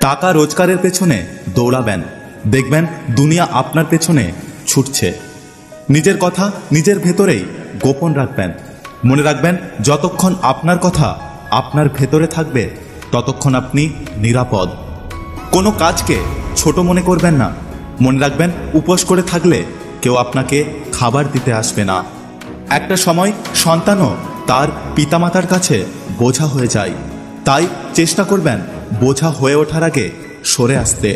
টাকা রোজগারের পেছনে দৌড়াবেন, দেখবেন দুনিয়া আপনার পেছনে ছুটছে। নিজের কথা নিজের ভেতরেই গোপন রাখবেন। মনে রাখবেন, যতক্ষণ আপনার কথা আপনার ভেতরে থাকবে ততক্ষণ আপনি নিরাপদ। কোনো কাজকে ছোট মনে করবেন না। মনে রাখবেন, উপোস করে থাকলে কেউ আপনাকে খাবার দিতে আসবে না। একটা সময় সন্তানও তার পিতামাতার কাছে বোঝা হয়ে যায়, তাই চেষ্টা করবেন বোঝা হয়ে ওঠার আগে সরে আসতে।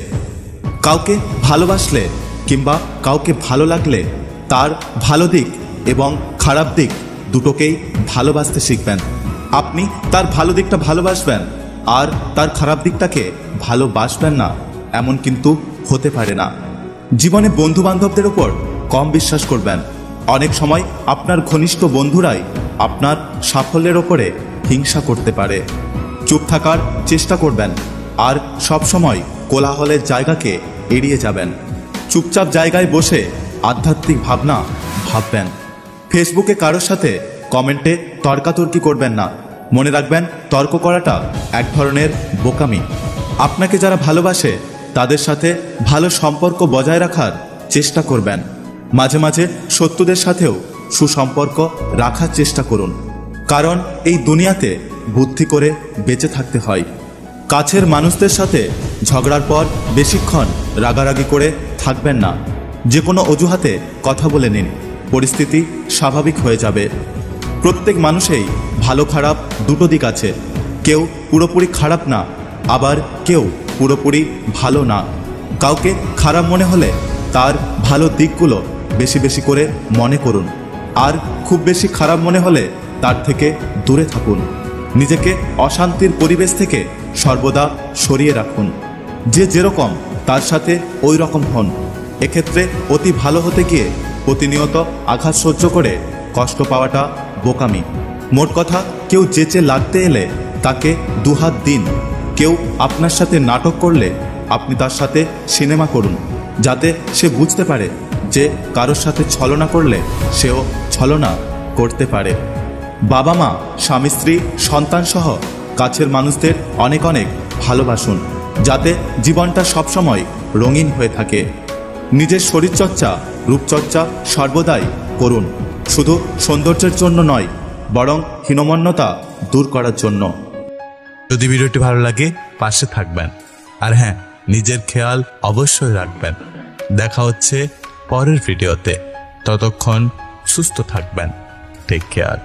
কাউকে ভালোবাসলে কিংবা কাউকে ভালো লাগলে তার ভালো দিক এবং খারাপ দিক দুটোকেই ভালোবাসতে শিখবেন। আপনি তার ভালো দিকটা ভালোবাসবেন আর তার খারাপ দিকটাকে ভালোবাসবেন না, এমন কিন্তু হতে পারে না। জীবনে বন্ধু বান্ধবদের উপর কম বিশ্বাস করবেন। অনেক সময় আপনার ঘনিষ্ঠ বন্ধুরাই আপনার সাফল্যের ওপরে হিংসা করতে পারে। চুপ থাকার চেষ্টা করবেন আর সব সময় কোলাহলের জায়গাকে এড়িয়ে যাবেন। চুপচাপ জায়গায় বসে আধ্যাত্মিক ভাবনা ভাববেন। ফেসবুকে কারোর সাথে কমেন্টে তর্কাতর্কি করবেন না। মনে রাখবেন, তর্ক করাটা এক ধরনের বোকামি। আপনাকে যারা ভালোবাসে তাদের সাথে ভালো সম্পর্ক বজায় রাখার চেষ্টা করবেন। মাঝে মাঝে শত্রুদের সাথেও সুসম্পর্ক রাখার চেষ্টা করুন, কারণ এই দুনিয়াতে বুদ্ধি করে বেঁচে থাকতে হয়। কাছের মানুষদের সাথে ঝগড়ার পর বেশিক্ষণ রাগারাগি করে থাকবেন না। যে কোনো অজুহাতে কথা বলে নিন, পরিস্থিতি স্বাভাবিক হয়ে যাবে। প্রত্যেক মানুষেই ভালো খারাপ দুটো দিক আছে। কেউ পুরোপুরি খারাপ না, আবার কেউ পুরোপুরি ভালো না। কাউকে খারাপ মনে হলে তার ভালো দিকগুলো বেশি বেশি করে মনে করুন, আর খুব বেশি খারাপ মনে হলে তার থেকে দূরে থাকুন। নিজেকে অশান্তির পরিবেশ থেকে সর্বদা সরিয়ে রাখুন। যে যেরকম তার সাথে ওই রকম হন। এক্ষেত্রে অতি ভালো হতে গিয়ে প্রতিনিয়ত আঘাত সহ্য করে কষ্ট পাওয়াটা বোকামি। মোট কথা, কেউ যেচে লাগতে এলে তাকে দুহাত দিন। কেউ আপনার সাথে নাটক করলে আপনি তার সাথে সিনেমা করুন, যাতে সে বুঝতে পারে যে কারোর সাথে ছলনা করলে সেও ছলনা করতে পারে। বাবা মা, স্বামী স্ত্রী, সন্তান সহ কাছের মানুষদের অনেক অনেক ভালোবাসুন, যাতে জীবনটা সবসময় রঙিন হয়ে থাকে। নিজের শরীরচর্চা, রূপচর্চা সর্বদাই করুন, শুধু সৌন্দর্যের জন্য নয়, বরং হীনমন্যতা দূর করার জন্য। যদি ভিডিওটি ভালো লাগে পাশে থাকবেন, আর হ্যাঁ, নিজের খেয়াল অবশ্যই রাখবেন। দেখা হচ্ছে পরের ভিডিওতে। ততক্ষণ সুস্থ থাকবেন। Take care.